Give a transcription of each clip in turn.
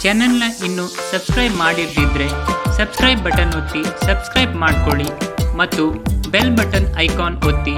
ಚಾನೆಲ್ನ ಇನ್ನೂ subscribe ಮಾಡಿರದಿದ್ದರೆ subscribe button ಒತ್ತಿ ಸಬ್ಸ್ಕ್ರೈಬ್ ಮಾಡ್ಕೊಳ್ಳಿ ಮತ್ತು ಬೆಲ್ ಬಟನ್ ಐಕಾನ್ ಒತ್ತಿ.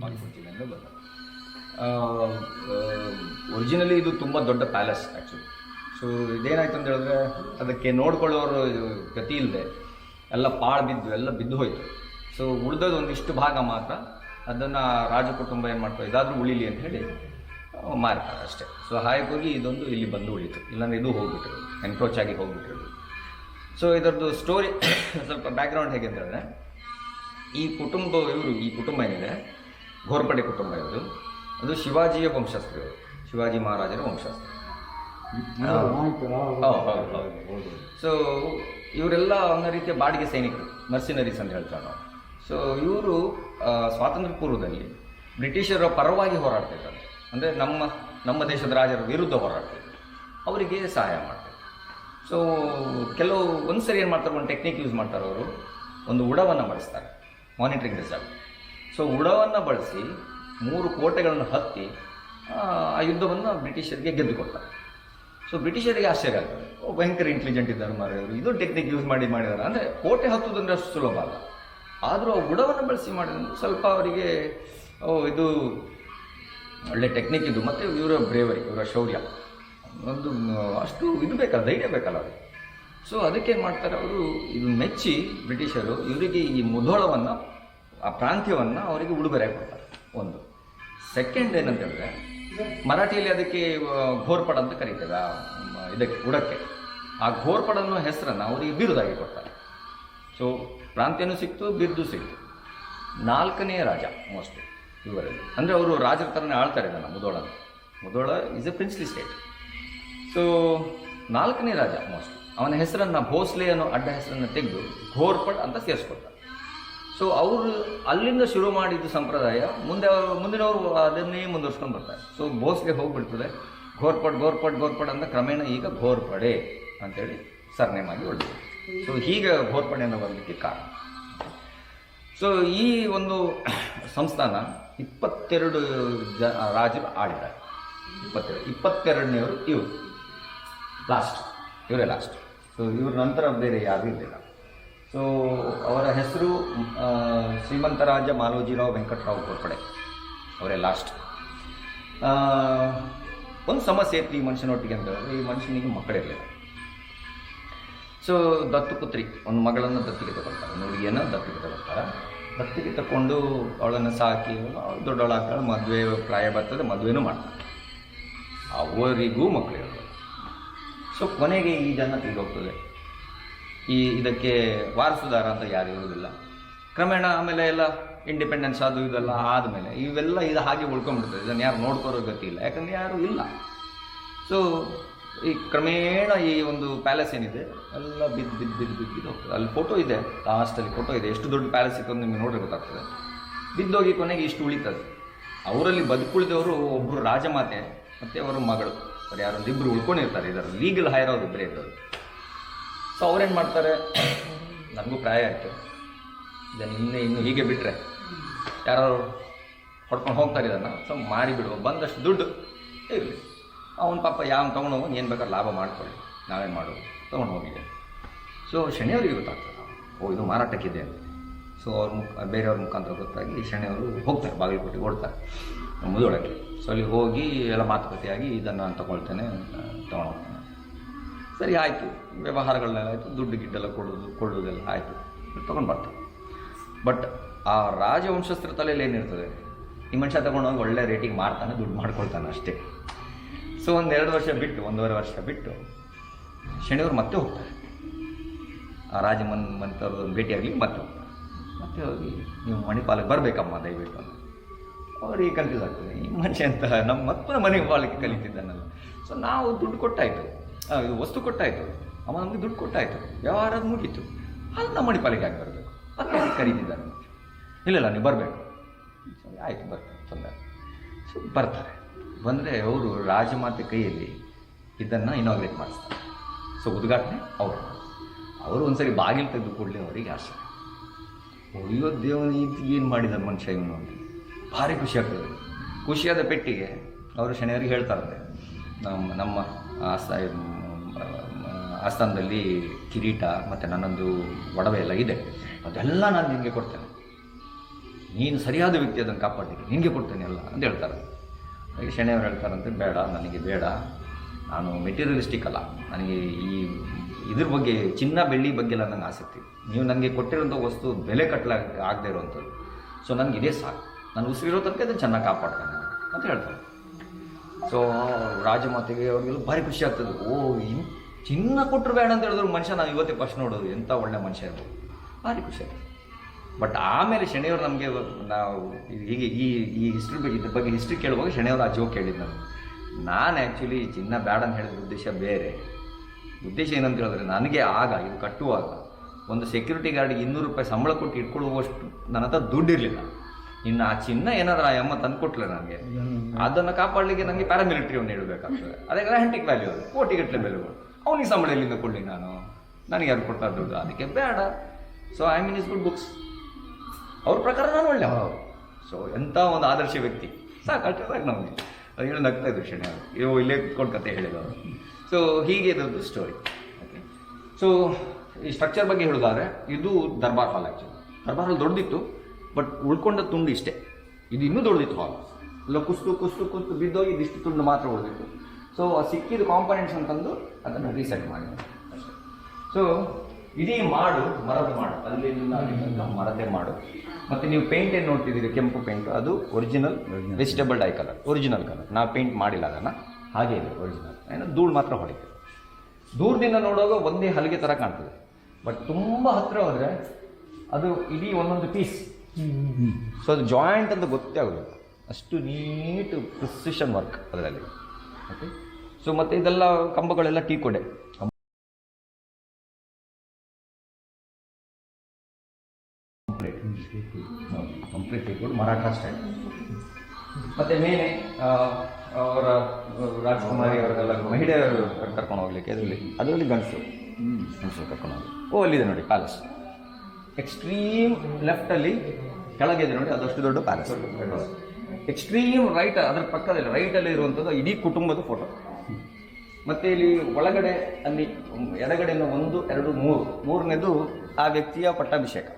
ಬಾಗಲಕೋಟೆ ಜಿಲ್ಲೆಯಿಂದ ಬಂದ. ಒರಿಜಿನಲಿ ಇದು ತುಂಬ ದೊಡ್ಡ ಪ್ಯಾಲೇಸ್ ಆ್ಯಕ್ಚುಲಿ. ಸೊ ಇದೇನಾಯ್ತು ಅಂತ ಹೇಳಿದ್ರೆ ಅದಕ್ಕೆ ನೋಡ್ಕೊಳ್ಳೋರು ಗತಿ ಇಲ್ಲದೆ ಎಲ್ಲ ಪಾಳು ಬಿದ್ದು ಎಲ್ಲ ಬಿದ್ದು ಹೋಯಿತು. ಸೊ ಉಳಿದೋದು ಒಂದಿಷ್ಟು ಭಾಗ ಮಾತ್ರ ಅದನ್ನು ರಾಜ ಕುಟುಂಬ ಏನು ಮಾಡ್ತಾರೆ, ಇದಾದರೂ ಉಳಿಲಿ ಅಂತ ಹೇಳಿ ಮಾರ್ತಾರೆ ಅಷ್ಟೇ. ಸೊ ಹಾಗಾಗಿ ಇದೊಂದು ಇಲ್ಲಿ ಬಂದು ಉಳಿತು, ಇಲ್ಲಾಂದರೆ ಇದು ಹೋಗ್ಬಿಟ್ಟಿರೋದು, ಎನ್ಕ್ರೋಚ್ ಆಗಿ ಹೋಗ್ಬಿಟ್ಟಿರೋದು. ಸೊ ಇದರದ್ದು ಸ್ಟೋರಿ ಸ್ವಲ್ಪ ಬ್ಯಾಕ್ಗ್ರೌಂಡ್ ಹೇಗೆ ಅಂತ ಹೇಳಿದ್ರೆ, ಈ ಕುಟುಂಬ ಏನಿದೆ ಘೋರ್ಪಡೆ ಕುಟುಂಬ ಇರೋದು, ಅದು ಶಿವಾಜಿಯ ವಂಶಸ್ಥರು, ಶಿವಾಜಿ ಮಹಾರಾಜರ ವಂಶಸ್ಥರು. ಸೊ ಇವರೆಲ್ಲ ಒಂದು ರೀತಿಯ ಬಾಡಿಗೆ ಸೈನಿಕರು, ಮರ್ಸಿನರೀಸ್ ಅಂತ ಹೇಳ್ತಾರೆ ನಾವು. ಸೊ ಇವರು ಸ್ವಾತಂತ್ರ್ಯ ಪೂರ್ವದಲ್ಲಿ ಬ್ರಿಟಿಷರ ಪರವಾಗಿ ಹೋರಾಡ್ತಿದ್ದಾರೆ, ಅಂದರೆ ನಮ್ಮ ದೇಶದ ರಾಜರ ವಿರುದ್ಧ ಹೋರಾಡ್ತಿದ್ರು, ಅವರಿಗೆ ಸಹಾಯ ಮಾಡ್ತಾರೆ. ಸೊ ಕೆಲವು ಒಂದು ಸರಿ ಏನು ಮಾಡ್ತಾರೆ, ಒಂದು ಟೆಕ್ನಿಕ್ ಯೂಸ್ ಮಾಡ್ತಾರೆ ಅವರು, ಒಂದು ಉಡವನ್ನು ಬಳಸ್ತಾರೆ ಮಾನಿಟರಿಂಗ್ ರಿಸರ್ವ್. ಸೊ ಉಡವನ್ನು ಬಳಸಿ 3 ಕೋಟೆಗಳನ್ನು ಹತ್ತಿ ಆ ಯುದ್ಧವನ್ನು ಬ್ರಿಟಿಷರಿಗೆ ಗೆದ್ದುಕೊಡ್ತಾರೆ. ಸೊ ಬ್ರಿಟಿಷರಿಗೆ ಆಶ್ಚರ್ಯ ಆಗ್ತದೆ, ಭಯಂಕರ ಇಂಟೆಲಿಜೆಂಟ್ ಇದ್ದಾರೆ ಮಾರಾಯವರು, ಇದು ಟೆಕ್ನಿಕ್ ಯೂಸ್ ಮಾಡಿದ್ದಾರೆ. ಅಂದರೆ ಕೋಟೆ ಹತ್ತುವುದಂದ್ರೆ ಅಷ್ಟು ಸುಲಭ ಅಲ್ಲ, ಆದರೂ ಆ ಉಡವನ್ನು ಬಳಸಿ ಮಾಡಿದ್ರೆ ಸ್ವಲ್ಪ ಅವರಿಗೆ ಇದು ಒಳ್ಳೆ ಟೆಕ್ನಿಕ್ ಇದು, ಮತ್ತು ಇವರ ಬ್ರೇವರಿ, ಇವರ ಶೌರ್ಯ, ಒಂದು ಅಷ್ಟು ಇದು ಬೇಕಲ್ಲ, ಧೈರ್ಯ ಬೇಕಲ್ಲ ಅವರು. ಸೊ ಅದಕ್ಕೇನು ಮಾಡ್ತಾರೆ ಅವರು, ಇದು ಮೆಚ್ಚಿ ಬ್ರಿಟಿಷರು ಇವರಿಗೆ ಈ ಮುಧೋಳವನ್ನು, ಆ ಪ್ರಾಂತ್ಯವನ್ನು ಅವರಿಗೆ ಉಡುಗೊರೆ ಕೊಡ್ತಾರೆ. ಒಂದು ಸೆಕೆಂಡ್ ಏನಂತ ಹೇಳಿದ್ರೆ, ಮರಾಠಿಯಲ್ಲಿ ಅದಕ್ಕೆ ಘೋರ್ಪಡ ಅಂತ ಕರೀತೇವೆ, ಇದಕ್ಕೆ ಉಡಕ್ಕೆ. ಆ ಘೋರ್ಪಡ ಅನ್ನೋ ಹೆಸರನ್ನು ಅವರಿಗೆ ಬಿರುದಾಗಿ ಕೊಡ್ತಾರೆ. ಸೊ ಪ್ರಾಂತ್ಯನೂ ಸಿಕ್ತು, ಬಿರುದು ಸಿಕ್ತು. 4ನೇ ರಾಜ ಮೋಸ್ಟ್ಲಿ ಇವರಲ್ಲಿ, ಅಂದರೆ ಅವರು ರಾಜರ ಥರನೇ ಆಳ್ತಾರೆ ಇದನ್ನು Mudhol is A princely state. So 4ನೇ ರಾಜ ಮೋಸ್ಟ್ಲಿ ಅವನ ಹೆಸರನ್ನು ಭೋಸ್ಲೆ ಅನ್ನೋ ಅಡ್ಡ ಹೆಸರನ್ನು ತೆಗೆದು ಘೋರ್ಪಡ್ ಅಂತ ಸೇರಿಸ್ಕೊಡ್ತಾರೆ. ಸೊ ಅವರು ಅಲ್ಲಿಂದ ಶುರು ಮಾಡಿದ್ದು ಸಂಪ್ರದಾಯ ಮುಂದಿನವರು ಅದನ್ನೇ ಮುಂದುವರ್ಸ್ಕೊಂಡು ಬರ್ತಾರೆ. ಸೊ ಭೋಸ್ಲೆ ಹೋಗ್ಬಿಡ್ತದೆ, ಘೋರ್ಪಡ್ ಅಂತ ಕ್ರಮೇಣ ಈಗ ಘೋರ್ಪಡೆ ಅಂತೇಳಿ ಸರ್ನೇಮ್ ಆಗಿ ಉಳಿದಿದೆ. ಸೊ ಹೀಗೆ ಘೋರ್ಪಡೆಯನ್ನು ಬರಲಿಕ್ಕೆ ಕಾರಣ. ಸೊ ಈ ಒಂದು ಸಂಸ್ಥಾನ 22 ರಾಜರು ಆಳಿದ್ದಾರೆ. 22ನೇವರು ಇವರೇ ಲಾಸ್ಟ್. ಸೊ ಇವ್ರ ನಂತರ ಬೇರೆ ಯಾರೂ ಇರಲಿಲ್ಲ. ಸೊ ಅವರ ಹೆಸರು ಶ್ರೀಮಂತರಾಜ ಮಾಲೋಜಿರಾವ್ ವೆಂಕಟರಾವ್ ಘೋರ್ಪಡೆ, ಅವರೇ ಲಾಸ್ಟ್. ಒಂದು ಸಮಸ್ಯೆ ಇತ್ತು ಈ ಮನುಷ್ಯನೊಟ್ಟಿಗೆ ಅಂತ ಹೇಳಿದ್ರೆ, ಈ ಮನುಷ್ಯನಿಗೆ ಮಕ್ಕಳಿರಲಿಲ್ಲ. ಸೊ ದತ್ತುಪುತ್ರಿ, ಒಂದು ಮಗಳನ್ನು ದತ್ತಿಗೆ ತಗೊಳ್ತಾರೆ, ಒಂದು ಹುಡುಗಿಯನ್ನು ದತ್ತಿಗೆ ತಗೊಳ್ತಾರೆ. ದತ್ತಿಗೆ ತಗೊಂಡು ಅವಳನ್ನು ಸಾಕಿ ದೊಡ್ಡವಳಾಗ್ತಾಳೆ, ಮದುವೆ ಪ್ರಾಯ ಬರ್ತದೆ, ಮದುವೆನೂ ಮಾಡ್ತಾರೆ. ಅವರಿಗೂ ಮಕ್ಕಳಿರೋದು. ಸೊ ಕೊನೆಗೆ ಈ ಜನ ಹೋಗ್ತದೆ, ಇದಕ್ಕೆ ವಾರಸುದಾರ ಅಂತ ಯಾರು ಇರೋದಿಲ್ಲ. ಕ್ರಮೇಣ ಆಮೇಲೆ ಎಲ್ಲ ಇಂಡಿಪೆಂಡೆನ್ಸ್ ಅದು ಇದೆಲ್ಲ ಆದಮೇಲೆ ಇವೆಲ್ಲ ಇದು ಹಾಗೆ ಉಳ್ಕೊಂಡ್ಬಿಡ್ತದೆ, ಇದನ್ನು ಯಾರು ನೋಡ್ಕೊರೋ ಗತಿ ಇಲ್ಲ, ಯಾಕಂದರೆ ಯಾರೂ ಇಲ್ಲ. ಸೊ ಈ ಕ್ರಮೇಣ ಈ ಒಂದು ಪ್ಯಾಲೇಸ್ ಏನಿದೆ ಎಲ್ಲ ಬಿದ್ದು ಹೋಗ್ತದೆ. ಅಲ್ಲಿ ಫೋಟೋ ಇದೆ, ಲಾಸ್ಟಲ್ಲಿ ಫೋಟೋ ಇದೆ, ಎಷ್ಟು ದೊಡ್ಡ ಪ್ಯಾಲೇಸ್ ಇತ್ತು ಅಂತ ನಿಮಗೆ ನೋಡ್ರಿ ಗೊತ್ತಾಗ್ತದೆ. ಬಿದ್ದೋಗಿ ಕೊನೆಗೆ ಇಷ್ಟು ಉಳಿತದೆ. ಅವರಲ್ಲಿ ಬದುಕುಳಿದವರು ಒಬ್ಬರು ರಾಜಮಾತೆ ಮತ್ತು ಅವರ ಮಗಳು, ಅವ್ರು ಯಾರೊಂದಿಬ್ಬರು ಉಳ್ಕೊಂಡಿರ್ತಾರೆ, ಇದರ ಲೀಗಲ್ ಹೈರ್ ಅವ್ರು ಇಬ್ಬರೇ ಇರೋದು. ಸೊ ಅವ್ರೇನು ಮಾಡ್ತಾರೆ, ನನಗೂ ಪ್ರಾಯ ಆಯಿತು, ಇದನ್ನು ಇನ್ನು ಹೀಗೆ ಬಿಟ್ಟರೆ ಯಾರು ಹೊಡ್ಕೊಂಡು ಹೋಗ್ತಾರೆ, ಇದನ್ನು ಸೊ ಮಾರಿಬಿಡುವ, ಬಂದಷ್ಟು ದುಡ್ಡು ಇರಲಿ, ಅವನ ಪಾಪ ಯಾವ ತೊಗೊಂಡೋಗ ಏನು ಬೇಕಾದ್ರೆ ಲಾಭ ಮಾಡ್ಕೊಳ್ಳಿ, ನಾವೇನು ಮಾಡೋದು, ತೊಗೊಂಡು ಹೋಗಿದೆ. ಸೊ ಶನಿಯವರಿಗೆ ಗೊತ್ತಾಗ್ತದೆ, ಇದು ಮಾರಾಟಕ್ಕಿದೆ ಅಂತ. ಸೊ ಬೇರೆಯವ್ರ ಮುಖಾಂತರ ಗೊತ್ತಾಗಿ ಶನಿಯವರು ಹೋಗ್ತಾರೆ, ಬಾಗಲಕೋಟೆಗೆ ಓಡ್ತಾರೆ ಮುಧೋಳಕ್ಕೆ. ಸೊ ಅಲ್ಲಿ ಹೋಗಿ ಎಲ್ಲ ಮಾತುಕತೆಯಾಗಿ ಇದನ್ನು ನಾನು ತೊಗೊಳ್ತೇನೆ, ತೊಗೊಂಡು ಹೋಗ್ತೇನೆ. ಸರಿ ಆಯಿತು, ವ್ಯವಹಾರಗಳನ್ನೆಲ್ಲ ಆಯಿತು, ದುಡ್ಡು ಗಿಡ್ಡೆಲ್ಲ ಕೊಳ್ಳೋದೆಲ್ಲ ಆಯಿತು, ತೊಗೊಂಡು ಬರ್ತಾರೆ. ಬಟ್ ಆ ರಾಜವಂಶಸ್ಥರ ತಲೆಯಲ್ಲಿ ಏನಿರ್ತದೆ, ಈ ಮನುಷ್ಯ ತೊಗೊಂಡೋಗಿ ಒಳ್ಳೆ ರೇಟಿಗೆ ಮಾರ್ತಾನೆ, ದುಡ್ಡು ಮಾಡ್ಕೊಳ್ತಾನೆ ಅಷ್ಟೇ. ಸೊ 1-2 ವರ್ಷ ಬಿಟ್ಟು, 1.5 ವರ್ಷ ಬಿಟ್ಟು ಶನಿಯವರು ಮತ್ತೆ ಹೋಗ್ತಾರೆ, ಆ ರಾಜ ಮಂತ್ರವ್ರದ್ದು ಭೇಟಿಯಾಗಲಿ ಮತ್ತೆ ಹೋಗ್ತಾರೆ. ಮತ್ತೆ ಹೋಗಿ ನೀವು ಮಣಿಪಾಲಕ್ಕೆ ಬರಬೇಕಮ್ಮ ದಯವಿಟ್ಟು ಅಂತ. ಅವ್ರಿಗೆ ಕನ್ಫ್ಯೂಸ್ ಆಗ್ತದೆ, ಈ ಮನುಷ್ಯ ಅಂತ ನಮ್ಮ ಮತ್ತೆ ಮನೆಗೆ ಬಾಳಕ್ಕೆ ಕಲಿತಿದ್ದಾನಲ್ಲ. ಸೊ ನಾವು ದುಡ್ಡು ಕೊಟ್ಟಾಯಿತು, ಇದು ವಸ್ತು ಕೊಟ್ಟಾಯಿತು, ಅವ ನಮಗೆ ದುಡ್ಡು ಕೊಟ್ಟಾಯಿತು, ವ್ಯವಹಾರ ಮುಗೀತು, ಅದು ನಮ್ಮ ಮಣಿಪಾಲಿಗೆ ಆಗಿ ಬರಬೇಕು. ಮತ್ತೆ ಕರೀತಿದ್ದಾನೆ. ಇಲ್ಲ ನೀವು ಬರಬೇಕು. ಆಯಿತು ಬರ್ತಾರೆ, ತೊಂದರೆ. ಸೊ ಬರ್ತಾರೆ. ಬಂದರೆ ಅವರು ರಾಜಮಾತೆ ಕೈಯಲ್ಲಿ ಇದನ್ನು ಇನಾಗ್ರೇಟ್ ಮಾಡಿಸ್ತಾರೆ. ಸೊ ಉದ್ಘಾಟನೆ ಅವರು ಒಂದ್ಸರಿ ಬಾಗಿಲು ತೆಗೆದು ಕೂಡಲೇ ಅವರಿಗೆ ಆಸೆ, ಅಯ್ಯೋ ದೇವನ ಏನು ಮಾಡಿದ ಮನುಷ್ಯ ಇವನು ಅಂತ ಭಾರಿ ಖುಷಿ ಆಗ್ತದೆ. ಖುಷಿಯಾದ ಪೆಟ್ಟಿಗೆ ಅವರು ಶನಿಯವರಿಗೆ ಹೇಳ್ತಾರೆ, ನಮ್ಮ ಆಸ್ಥಾನದಲ್ಲಿ ಕಿರೀಟ ಮತ್ತು ನನ್ನೊಂದು ಒಡವೆ ಎಲ್ಲ ಇದೆ, ಅದೆಲ್ಲ ನಾನು ನಿನಗೆ ಕೊಡ್ತೇನೆ, ನೀನು ಸರಿಯಾದ ವ್ಯಕ್ತಿ ಅದನ್ನು ಕಾಪಾಡಲಿಕ್ಕೆ ನಿನಗೆ ಕೊಡ್ತೇನೆ ಎಲ್ಲ ಅಂತ ಹೇಳ್ತಾರೆ. ಹಾಗೆ ಶನಿಯವರು ಹೇಳ್ತಾರಂತೆ, ಬೇಡ, ನನಗೆ ಬೇಡ, ನಾನು ಮೆಟೀರಿಯಲಿಸ್ಟಿಕ್ ಅಲ್ಲ, ನನಗೆ ಇದ್ರ ಬಗ್ಗೆ ಚಿನ್ನ ಬೆಳ್ಳಿ ಬಗ್ಗೆ ಎಲ್ಲ ನನಗೆ ಆಸಕ್ತಿ, ನೀವು ನನಗೆ ಕೊಟ್ಟಿರೋಂಥ ವಸ್ತು ಬೆಲೆ ಆಗದೆ ಇರೋವಂಥದ್ದು, ಸೊ ನನಗೆ ಇದೇ ಸಾಕು, ನಾನು ಉಸಿರಿರೋ ತನಕ ಇದನ್ನು ಚೆನ್ನಾಗಿ ಕಾಪಾಡ್ತಾನೆ ಅಂತ ಹೇಳ್ತಾರೆ. ಸೊ ರಾಜಮಾತೆಗೆ ಅವ್ರಿಗೆಲ್ಲ ಭಾರಿ ಖುಷಿ ಆಗ್ತದೆ. ಚಿನ್ನ ಕೊಟ್ಟರು ಬೇಡ ಅಂತ ಹೇಳಿದ್ರು ಮನುಷ್ಯ ನಾವು ಇವತ್ತೇ ಫಸ್ಟ್ ನೋಡೋದು, ಎಂಥ ಒಳ್ಳೆ ಮನುಷ್ಯ ಇರ್ಬೋದು, ಭಾರಿ ಖುಷಿ ಆಗ್ತದೆ. ಬಟ್ ಆಮೇಲೆ ಶನಿಯವರು ನಮಗೆ, ನಾವು ಹೀಗೆ ಈ ಇದ್ರ ಬಗ್ಗೆ ಹಿಸ್ಟ್ರಿ ಕೇಳುವಾಗ ಶನಿಯವರು ಆ ಜೋಕ್ ಕೇಳಿದ್ದು ನಾನು ಆ್ಯಕ್ಚುಲಿ ಚಿನ್ನ ಬೇಡ ಅಂತ ಹೇಳಿದ ಉದ್ದೇಶ ಬೇರೆ. ಉದ್ದೇಶ ಏನಂತ ಹೇಳಿದ್ರೆ, ನನಗೆ ಆಗ ಇದು ಕಟ್ಟುವಾಗ ಒಂದು ಸೆಕ್ಯೂರಿಟಿ ಗಾರ್ಡಿಗೆ 200 ರೂಪಾಯಿ ಸಂಬಳ ಕೊಟ್ಟು ಇಟ್ಕೊಳ್ಳುವಷ್ಟು ನನ್ನ ಹತ್ರ ದುಡ್ಡಿರಲಿಲ್ಲ. ಇನ್ನು ಆ ಚಿನ್ನ ಏನಾದರೂ ಆ ಅಮ್ಮ ತಂದು ಕೊಟ್ಟಲೆ ನನಗೆ, ಅದನ್ನು ಕಾಪಾಡಲಿಕ್ಕೆ ನನಗೆ ಪ್ಯಾರಾಮಿಲಿಟ್ರಿಯನ್ನು ಇಡಬೇಕಾಗ್ತದೆ. ಅದೇ ಗ್ರಾಂಟಿಕ್ ವ್ಯಾಲ್ಯೂ, ಅದು ಕೋಟಿಗಟ್ಟಲೆ ಬೆಲೆಗಳು. ಅವನಿಗೆ ಸಂಬಳ ಎಲ್ಲಿಂದ ಕೊಡಲಿ ನಾನು, ನನಗೆ ಯಾರು ಕೊಡ್ತಾರೆ ದುಡ್ಡು, ಅದಕ್ಕೆ ಬೇಡ. So I mean is good books, ಅವ್ರ ಪ್ರಕಾರ ನಾನು ಒಳ್ಳೆ. ಸೊ ಎಂಥ ಒಂದು ಆದರ್ಶ ವ್ಯಕ್ತಿ, ಸಾಕು ನಮಗೆ ಅದು ಹೇಳಿ ನಗ್ತಾ ಇದ್ರು ಶನಿಯವರು, ಇಲ್ಲೇ ಕುತ್ಕೊಂಡು ಕತೆ ಹೇಳಿದವರು. ಸೊ ಹೀಗೆ ಇದೊಂದು ಸ್ಟೋರಿ. ಓಕೆ, ಸೊ ಈ ಸ್ಟ್ರಕ್ಚರ್ ಬಗ್ಗೆ ಹೇಳೋದಾದರೆ, ಇದು ದರ್ಬಾರ್ ಹಾಲ್. ಆ್ಯಕ್ಚುಲಿ ದರ್ಬಾರ್ ಹಾಲ್ ದೊಡ್ಡದಿತ್ತು, ಬಟ್ ಉಳ್ಕೊಂಡ ತುಂಡು ಇಷ್ಟೇ. ಇದು ಇನ್ನೂ ದೊಡ್ಡದಿತ್ತು ಹಾಲ್, ಇಲ್ಲ ಕುಸ್ತು ಬಿದ್ದೋಗಿ ಇದಿಷ್ಟು ತುಂಡು ಮಾತ್ರ ಉಳಿದಿತ್ತು. ಸೊ ಸಿಕ್ಕಿದ ಕಾಂಪೊನೆಂಟ್ಸ್ ಅಂತಂದು ಅದನ್ನು ರೀಸೆಟ್ ಮಾಡಿದೆ ಅಷ್ಟೇ. ಸೊ ಇಡೀ ಮಾಡು ಮರದ ಮಾಡು, ಅಲ್ಲಿ ಮರದೇ ಮಾಡು. ಮತ್ತು ನೀವು ಪೇಂಟ್ ಏನು ನೋಡ್ತಿದ್ದೀರಿ, ಕೆಂಪು ಪೇಂಟ್, ಅದು original vegetable dye colour, original colour. ನಾವು ಪೇಂಟ್ ಮಾಡಿಲ್ಲ ಅದನ್ನು, ಹಾಗೆ ಇದೆ ಒರಿಜಿನಲ್. ಏನೋ ಧೂಳು ಮಾತ್ರ ಹೊಡಿತೀವಿ. ದೂರದಿಂದ ನೋಡುವಾಗ ಒಂದೇ ಹಲಿಗೆ ಥರ ಕಾಣ್ತದೆ, ಬಟ್ ತುಂಬ ಹತ್ತಿರ ಹೋದರೆ ಅದು ಇಡೀ ಒಂದೊಂದು ಪೀಸ್. ಸೊ ಅದು ಜಾಯಿಂಟ್ ಅಂತ ಗೊತ್ತೇ ಆಗೋದಿಲ್ಲ, ಅಷ್ಟು ನೀಟ್ ಪ್ರಿಸಿಷನ್ ವರ್ಕ್ ಅದರಲ್ಲಿ. ಓಕೆ, ಸೊ ಮತ್ತು ಇದೆಲ್ಲ ಕಂಬಗಳೆಲ್ಲ ಟೀ ಕೊಡೆ, ಕಂಪ್ಲೀಟ್ ಟೀ ಕೊಡ್, ಮರಾಠ ಸ್ಟೈಲ್. ಮತ್ತು ಮೇಲೆ ಅವರ ರಾಜಕುಮಾರಿ ಅವರೆಲ್ಲ ಮಹಿಳೆಯರು ಕರ್ಕೊಂಡು ಹೋಗ್ಲಿಕ್ಕೆ ಅದರಲ್ಲಿ ಗಂಡಸು ಕರ್ಕೊಂಡು ಹೋಗಿ. ಅಲ್ಲಿದೆ ನೋಡಿ ಪ್ಯಾಲೇಸ್, ಎಕ್ಸ್ಟ್ರೀಮ್ ಲೆಫ್ಟಲ್ಲಿ ಕೆಳಗಿದೆ ನೋಡಿ, ಅದಷ್ಟು ದೊಡ್ಡ ಪ್ಯಾಲೇಸ್. ಎಕ್ಸ್ಟ್ರೀಮ್ ರೈಟ್, ಅದರ ಪಕ್ಕದಲ್ಲಿ ರೈಟಲ್ಲಿ ಇರುವಂಥದ್ದು ಇಡೀ ಕುಟುಂಬದ ಫೋಟೋ. ಮತ್ತು ಇಲ್ಲಿ ಒಳಗಡೆ ಅಲ್ಲಿ ಎಡಗಡೆಯಿಂದ 1, 2, 3, ಮೂರನೇದು ಆ ವ್ಯಕ್ತಿಯ ಪಟ್ಟಾಭಿಷೇಕ.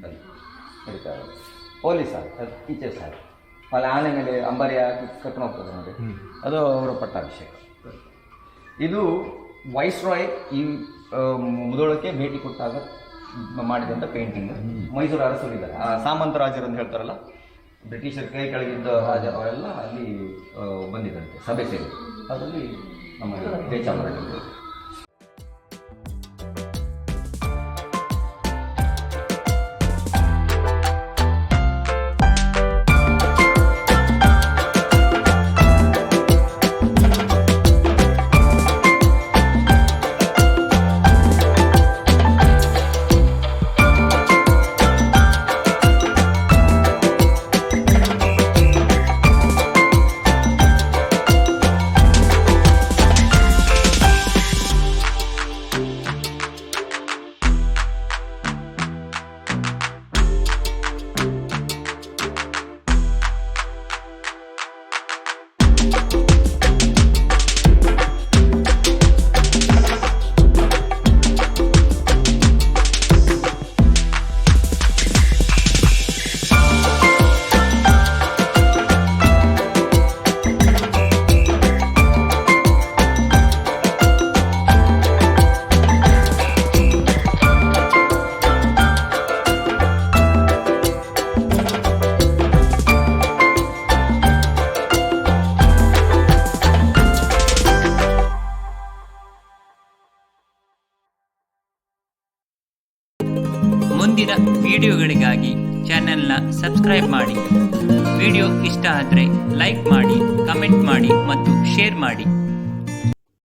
ಅಲ್ಲಿ ನಡೀತಾರೆ ಪೊಲೀಸ್ ಸಾರ್, ಟೀಚರ್ ಸಾರ್, ಅಲ್ಲಿ ಆನೆ ಮೇಲೆ ಅಂಬಾರಿ ಹಾಕಿ ಕರ್ಕೊಂಡು ಹೋಗ್ತದೆ ನೋಡಿ, ಅದು ಅವರ ಪಟ್ಟಾಭಿಷೇಕ. ಇದು ವೈಸ್ ರಾಯ್ ಈ ಮುದೋಳಕ್ಕೆ ಭೇಟಿ ಕೊಟ್ಟಾಗ ಮಾಡಿದಂಥ ಪೇಂಟಿಂಗ್. ಮೈಸೂರು ಅರಸರಿದ್ದಾರೆ, ಸಾಮಂತ ರಾಜರು ಅಂತ ಹೇಳ್ತಾರಲ್ಲ, ಬ್ರಿಟಿಷರ ಕೈ ಕೆಳಗಿದ್ದ ರಾಜ ಅವರೆಲ್ಲ ಅಲ್ಲಿ ಬಂದಿದ್ದಂತೆ, ಸಭೆ ಸೇರಿ. ಅದರಲ್ಲಿ ನಮ್ಮ ಜಯಚಾಮರಾಜರು. ಮುಂದಿನ ವಿಡಿಯೋಗಳಿಗಾಗಿ ಚಾನೆಲ್ನ ಸಬ್ಸ್ಕ್ರೈಬ್ ಮಾಡಿ. ವಿಡಿಯೋ ಇಷ್ಟ ಆದರೆ ಲೈಕ್ ಮಾಡಿ, ಕಮೆಂಟ್ ಮಾಡಿ ಮತ್ತು ಶೇರ್ ಮಾಡಿ.